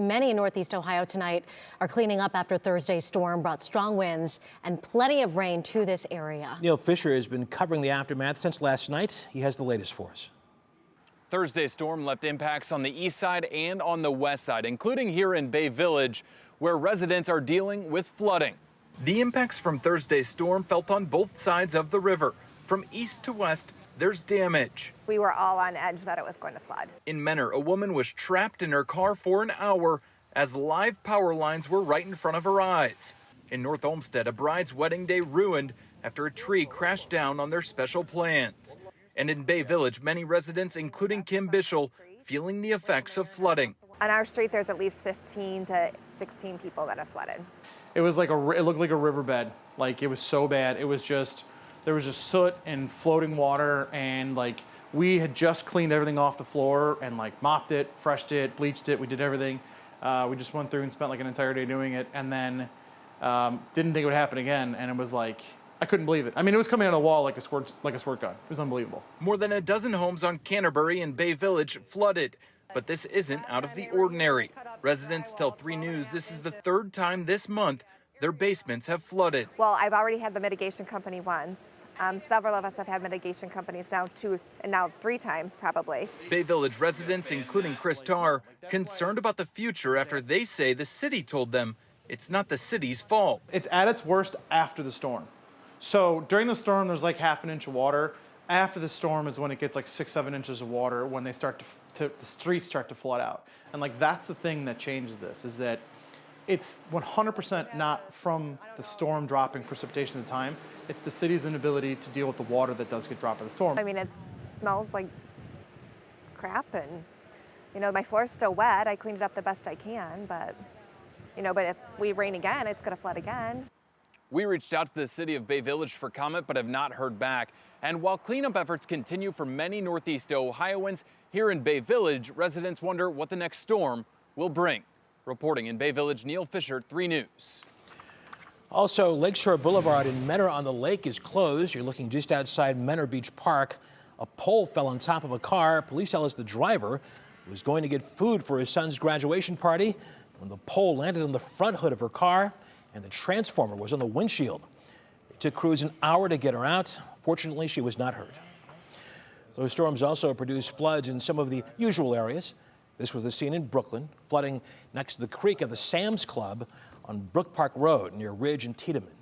Many in Northeast Ohio tonight are cleaning up after Thursday's storm brought strong winds and plenty of rain to this area. Neil Fisher has been covering the aftermath since last night. He has the latest for us. Thursday's storm left impacts on the east side and on the west side, including here in Bay Village, where residents are dealing with flooding. The impacts from Thursday's storm felt on both sides of the river. From east to west, there's damage. We were all on edge that it was going to flood. In Menor, a woman was trapped in her car for an hour as live power lines were right in front of her eyes. In North Olmsted, a bride's wedding day ruined after a tree crashed down on their special plans. And in Bay Village, many residents, including Kim Bischel, feeling the effects of flooding. On our street, there's at least 15 to 16 people that have flooded. It was like it looked like a riverbed. Like, it was so bad. It was just, there was just soot and floating water, and like we had just cleaned everything off the floor and like mopped it, freshed it, bleached it. We did everything. We just went through and spent like an entire day doing it, and then didn't think it would happen again. And it was like, I couldn't believe it. I mean, it was coming out of the wall like a squirt gun. It was unbelievable. More than a dozen homes on Canterbury and Bay Village flooded. But this isn't out of the ordinary. Residents tell 3 News this is the 3rd time this month their basements have flooded. Well, I've already had the mitigation company once. Several of us have had mitigation companies now 2 and now 3 times probably. Bay Village residents, including Chris Tarr, concerned about the future after they say the city told them it's not the city's fault. It's at its worst after the storm. So during the storm, there's like half an inch of water. After the storm is when it gets like 6-7 inches of water, when they start the streets start to flood out. And like, that's the thing that changes this, is that it's 100% not from the storm dropping precipitation at the time. It's the city's inability to deal with the water that does get dropped by the storm. I mean, it smells like crap, and you know, my floor's still wet. I cleaned it up the best I can, but you know, but if we rain again, it's going to flood again. We reached out to the city of Bay Village for comment, but have not heard back. And while cleanup efforts continue for many Northeast Ohioans, here in Bay Village, residents wonder what the next storm will bring. Reporting in Bay Village, Neil Fisher, 3 News. Also, Lakeshore Boulevard in Menor on the Lake is closed. You're looking just outside Menor Beach Park. A pole fell on top of a car. Police tell us the driver was going to get food for his son's graduation party when the pole landed on the front hood of her car and the transformer was on the windshield. It took crews an hour to get her out. Fortunately, she was not hurt. Those storms also produced floods in some of the usual areas. This was the scene in Brooklyn, flooding next to the creek of the Sam's Club on Brook Park Road near Ridge and Tiedemann.